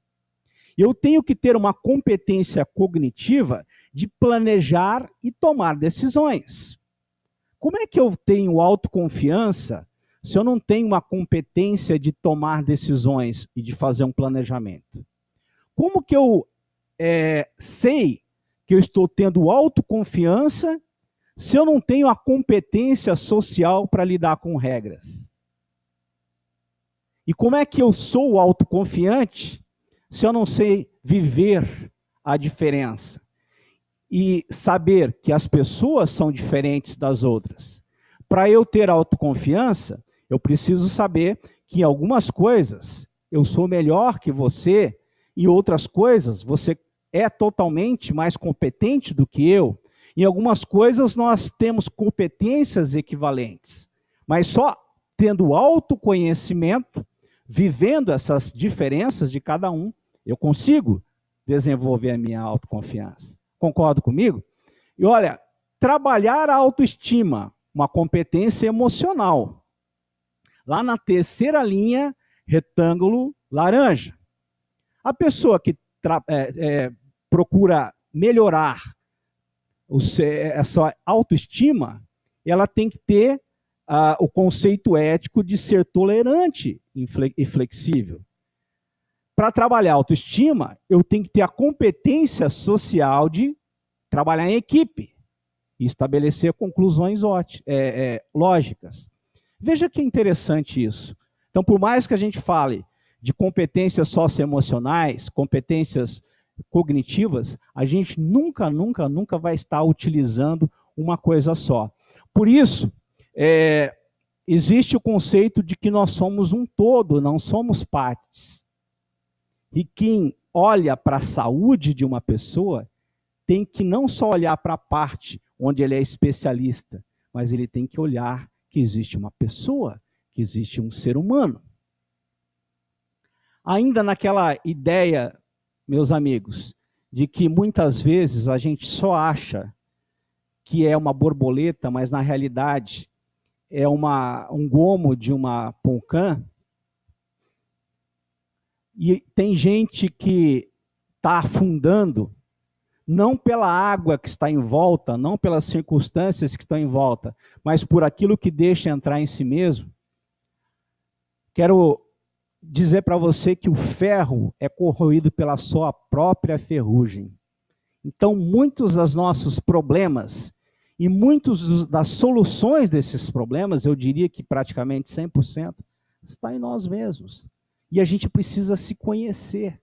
eu tenho que ter uma competência cognitiva de planejar e tomar decisões. Como é que eu tenho autoconfiança se eu não tenho uma competência de tomar decisões e de fazer um planejamento? Como que eu sei que eu estou tendo autoconfiança se eu não tenho a competência social para lidar com regras? E como é que eu sou autoconfiante se eu não sei viver a diferença? E saber que as pessoas são diferentes das outras. Para eu ter autoconfiança, eu preciso saber que em algumas coisas eu sou melhor que você, e outras coisas você é totalmente mais competente do que eu. Em algumas coisas nós temos competências equivalentes, mas só tendo autoconhecimento, vivendo essas diferenças de cada um, eu consigo desenvolver a minha autoconfiança. Concorda comigo? E olha, trabalhar a autoestima, uma competência emocional. Lá na terceira linha, retângulo laranja. A pessoa que procura melhorar essa autoestima, ela tem que ter o conceito ético de ser tolerante e flexível. Para trabalhar a autoestima, eu tenho que ter a competência social de trabalhar em equipe e estabelecer conclusões lógicas. Veja que interessante isso. Então, por mais que a gente fale de competências socioemocionais, competências cognitivas, a gente nunca vai estar utilizando uma coisa só. Por isso, existe o conceito de que nós somos um todo, não somos partes. E quem olha para a saúde de uma pessoa tem que não só olhar para a parte onde ele é especialista, mas ele tem que olhar que existe uma pessoa, que existe um ser humano. Ainda naquela ideia, meus amigos, de que muitas vezes a gente só acha que é uma borboleta, mas na realidade é um gomo de uma poncã. E tem gente que está afundando, não pela água que está em volta, não pelas circunstâncias que estão em volta, mas por aquilo que deixa entrar em si mesmo. Quero dizer para você que o ferro é corroído pela sua própria ferrugem. Então, muitos dos nossos problemas e muitas das soluções desses problemas, eu diria que praticamente 100%, está em nós mesmos. E a gente precisa se conhecer.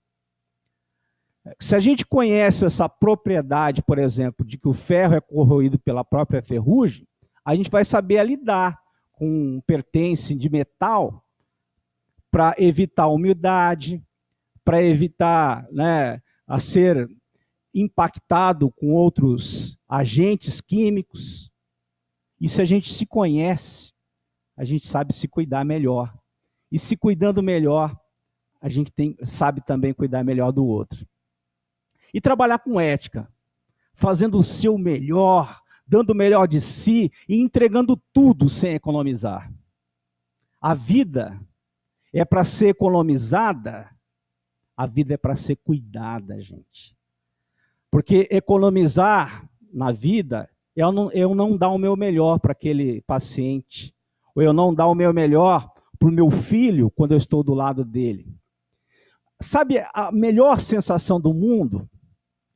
Se a gente conhece essa propriedade, por exemplo, de que o ferro é corroído pela própria ferrugem, a gente vai saber lidar com um pertence de metal para evitar a umidade, para evitar a ser impactado com outros agentes químicos. E se a gente se conhece, a gente sabe se cuidar melhor. E se cuidando melhor, a gente sabe também cuidar melhor do outro. E trabalhar com ética, fazendo o seu melhor, dando o melhor de si e entregando tudo sem economizar. A vida é para ser economizada, a vida é para ser cuidada, gente. Porque economizar na vida é eu não dar o meu melhor para aquele paciente, ou eu não dar o meu melhor para o meu filho quando eu estou do lado dele. Sabe a melhor sensação do mundo?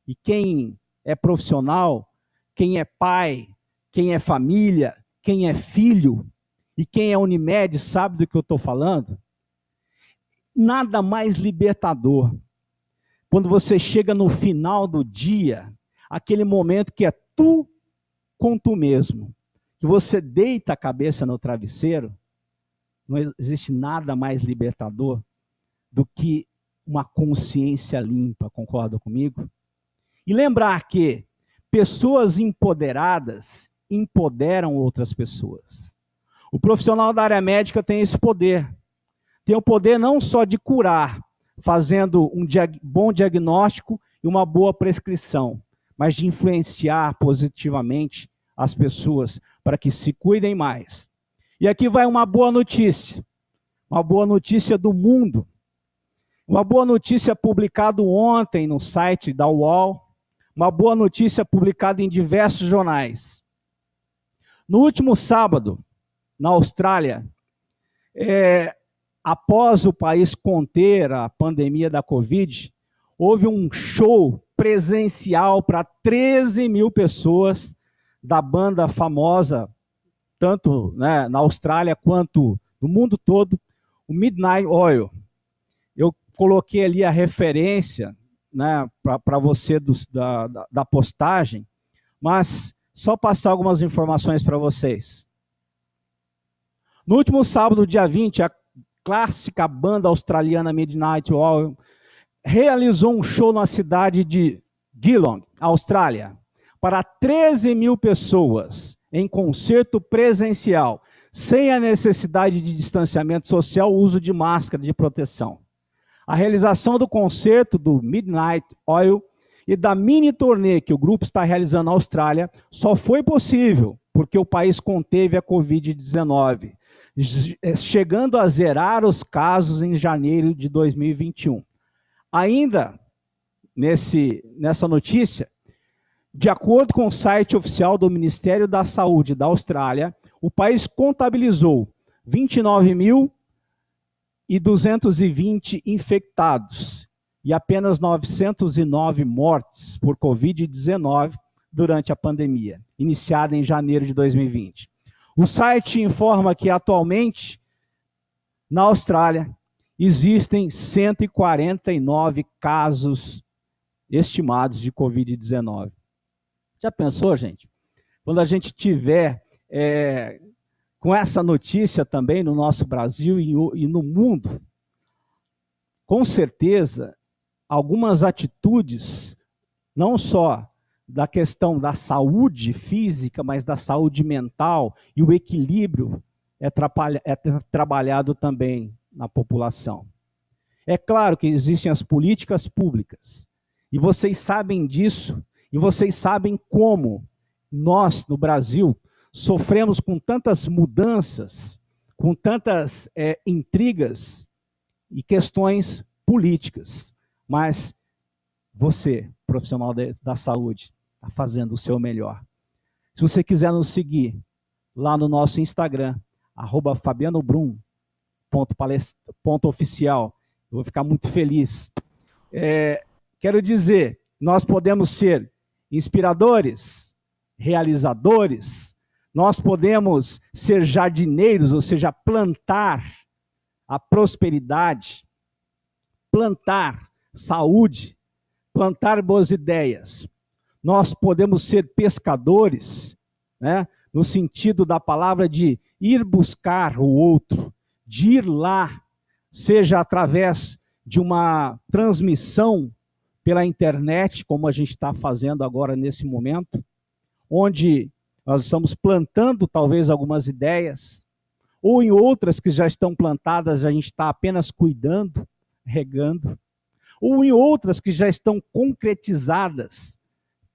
E quem é profissional, quem é pai, quem é família, quem é filho, e quem é Unimed sabe do que eu estou falando? Nada mais libertador. Quando você chega no final do dia, aquele momento que é tu com tu mesmo, que você deita a cabeça no travesseiro, não existe nada mais libertador do que uma consciência limpa, concorda comigo? E lembrar que pessoas empoderadas empoderam outras pessoas. O profissional da área médica tem esse poder. Tem o poder não só de curar, fazendo um bom diagnóstico e uma boa prescrição, mas de influenciar positivamente as pessoas para que se cuidem mais. E aqui vai uma boa notícia do mundo. Uma boa notícia publicada ontem no site da UOL, uma boa notícia publicada em diversos jornais. No último sábado, na Austrália, após o país conter a pandemia da Covid, houve um show presencial para 13 mil pessoas da banda famosa, tanto na Austrália quanto no mundo todo, o Midnight Oil. Eu coloquei ali a referência para você da postagem, mas só passar algumas informações para vocês. No último sábado, dia 20, a clássica banda australiana Midnight Oil realizou um show na cidade de Geelong, Austrália, para 13 mil pessoas, em concerto presencial, sem a necessidade de distanciamento social, o uso de máscara de proteção. A realização do concerto do Midnight Oil e da mini turnê que o grupo está realizando na Austrália só foi possível porque o país conteve a Covid-19, chegando a zerar os casos em janeiro de 2021. Ainda nessa notícia, de acordo com o site oficial do Ministério da Saúde da Austrália, o país contabilizou 29.220 infectados e apenas 909 mortes por Covid-19 durante a pandemia, iniciada em janeiro de 2020. O site informa que atualmente, na Austrália, existem 149 casos estimados de Covid-19. Já pensou, gente? Quando a gente tiver com essa notícia também no nosso Brasil e no mundo, com certeza, algumas atitudes, não só da questão da saúde física, mas da saúde mental e o equilíbrio é trabalhado também na população. É claro que existem as políticas públicas, e vocês sabem disso, e vocês sabem como nós, no Brasil, sofremos com tantas mudanças, com tantas intrigas e questões políticas. Mas você, profissional da saúde, está fazendo o seu melhor. Se você quiser nos seguir lá no nosso Instagram, @fabianobrum.oficial, eu vou ficar muito feliz. Quero dizer, nós podemos ser inspiradores, realizadores, nós podemos ser jardineiros, ou seja, plantar a prosperidade, plantar saúde, plantar boas ideias. Nós podemos ser pescadores, né, no sentido da palavra de ir buscar o outro, de ir lá, seja através de uma transmissão pela internet, como a gente está fazendo agora nesse momento, onde nós estamos plantando talvez algumas ideias, ou em outras que já estão plantadas, a gente está apenas cuidando, regando, ou em outras que já estão concretizadas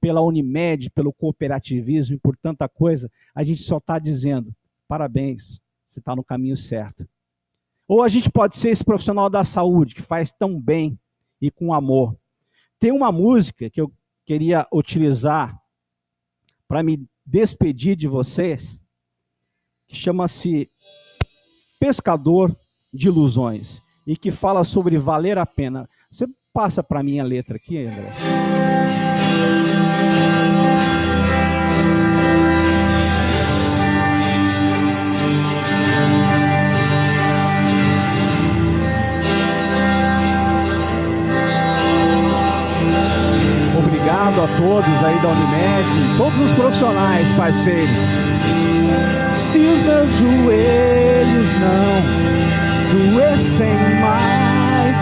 pela Unimed, pelo cooperativismo e por tanta coisa, a gente só está dizendo, parabéns, você está no caminho certo. Ou a gente pode ser esse profissional da saúde, que faz tão bem e com amor. Tem uma música que eu queria utilizar para me despedir de vocês, que chama-se Pescador de Ilusões, e que fala sobre valer a pena. Você passa para mim a letra aqui, André? Obrigado a todos aí da Unimed, todos os profissionais, parceiros. Se os meus joelhos não doessem mais,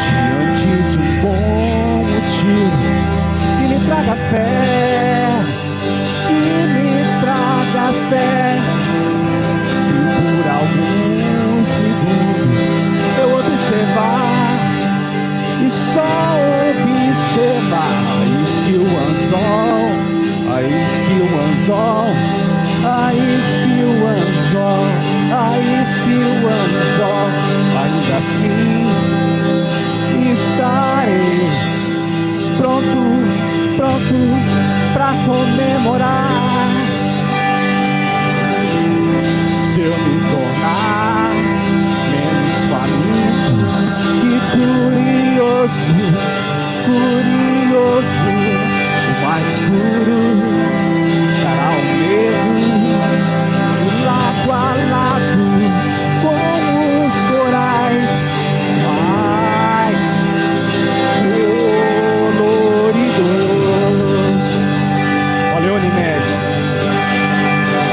diante de um bom motivo que me traga fé, se por alguns segundos eu observar e só observar a isquio anzol, a isquio anzol, a isquio anzol, a isquio anzol, ainda assim estarei pronto pra comemorar. Se eu me tornar menos faminto que curioso, o mais escuro dará o medo, e lado a lado com os corais mais coloridos. Valeu, Unimed,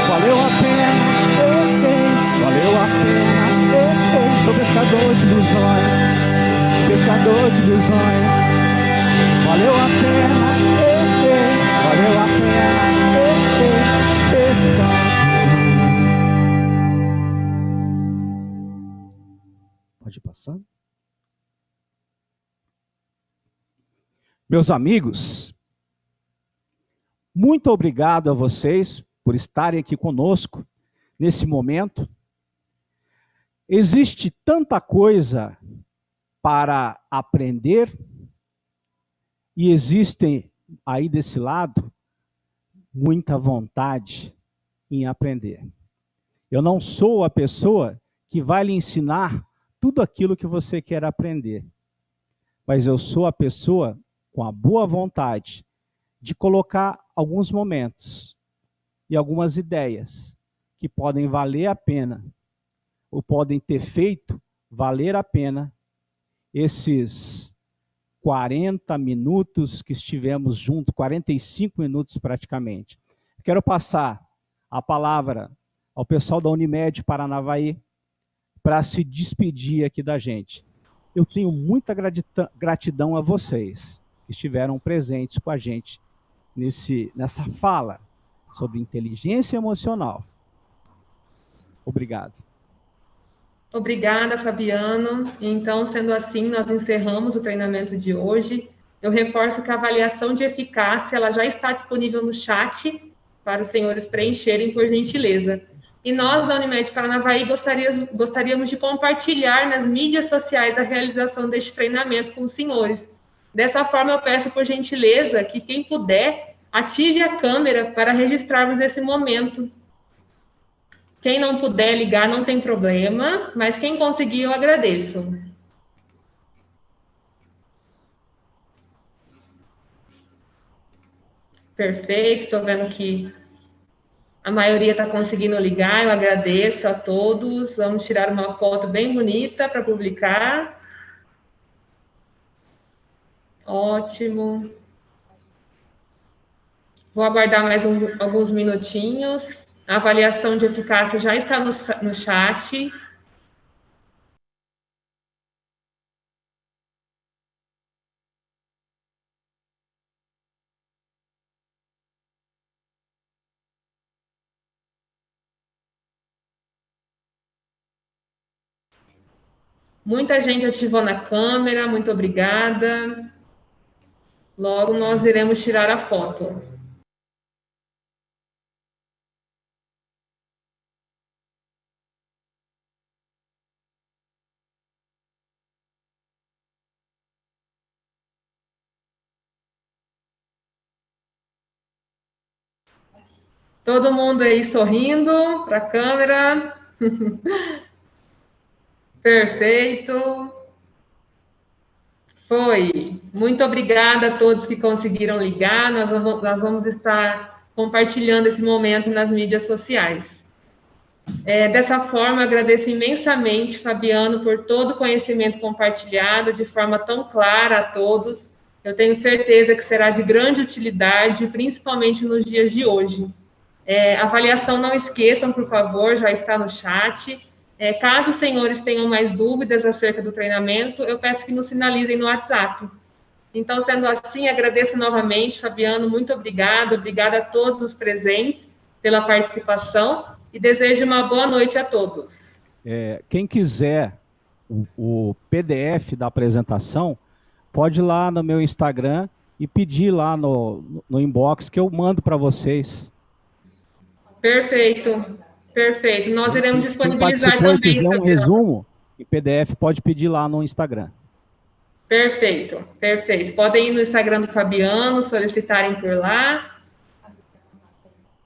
valeu a pena, valeu a pena. Sou pescador de ilusões, pescador de ilusões. Valeu a pena, valeu a pena, Meus amigos, muito obrigado a vocês por estarem aqui conosco nesse momento. Existe tanta coisa para aprender e existem aí desse lado muita vontade em aprender. Eu não sou a pessoa que vai lhe ensinar tudo aquilo que você quer aprender, mas eu sou a pessoa com a boa vontade de colocar alguns momentos e algumas ideias que podem valer a pena, ou podem ter feito valer a pena esses 40 minutos que estivemos juntos, 45 minutos praticamente. Quero passar a palavra ao pessoal da Unimed Paranavaí para se despedir aqui da gente. Eu tenho muita gratidão a vocês que estiveram presentes com a gente nessa fala sobre inteligência emocional. Obrigado. Obrigada, Fabiano. Então, sendo assim, nós encerramos o treinamento de hoje. Eu reforço que a avaliação de eficácia ela já está disponível no chat para os senhores preencherem, por gentileza. E nós, da Unimed Paranavaí, gostaríamos de compartilhar nas mídias sociais a realização deste treinamento com os senhores. Dessa forma, eu peço, por gentileza, que quem puder, ative a câmera para registrarmos esse momento. Quem não puder ligar, não tem problema, mas quem conseguir, eu agradeço. Perfeito, estou vendo que a maioria está conseguindo ligar, eu agradeço a todos. Vamos tirar uma foto bem bonita para publicar. Ótimo. Vou aguardar mais alguns minutinhos. A avaliação de eficácia já está no chat. Muita gente ativou na câmera, muito obrigada. Logo nós iremos tirar a foto. Todo mundo aí sorrindo para a câmera. Perfeito. Foi. Muito obrigada a todos que conseguiram ligar. Nós vamos estar compartilhando esse momento nas mídias sociais. Dessa forma, agradeço imensamente, Fabiano, por todo o conhecimento compartilhado de forma tão clara a todos. Eu tenho certeza que será de grande utilidade, principalmente nos dias de hoje. Avaliação, não esqueçam, por favor, já está no chat. Caso os senhores tenham mais dúvidas acerca do treinamento, eu peço que nos sinalizem no WhatsApp. Então, sendo assim, agradeço novamente, Fabiano, muito obrigada. Obrigada a todos os presentes pela participação e desejo uma boa noite a todos. Quem quiser o PDF da apresentação, pode ir lá no meu Instagram e pedir lá no inbox que eu mando para vocês. Perfeito, perfeito. Nós iremos disponibilizar também. Se quiser um resumo em PDF, pode pedir lá no Instagram. Perfeito, perfeito. Podem ir no Instagram do Fabiano, solicitarem por lá.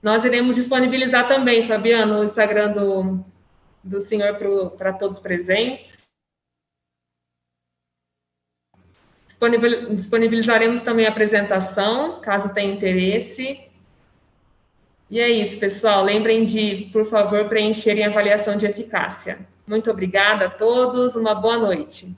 Nós iremos disponibilizar também, Fabiano, o Instagram do senhor para todos presentes. Disponibilizaremos também a apresentação, caso tenha interesse. E é isso, pessoal. Lembrem de, por favor, preencherem a avaliação de eficácia. Muito obrigada a todos. Uma boa noite.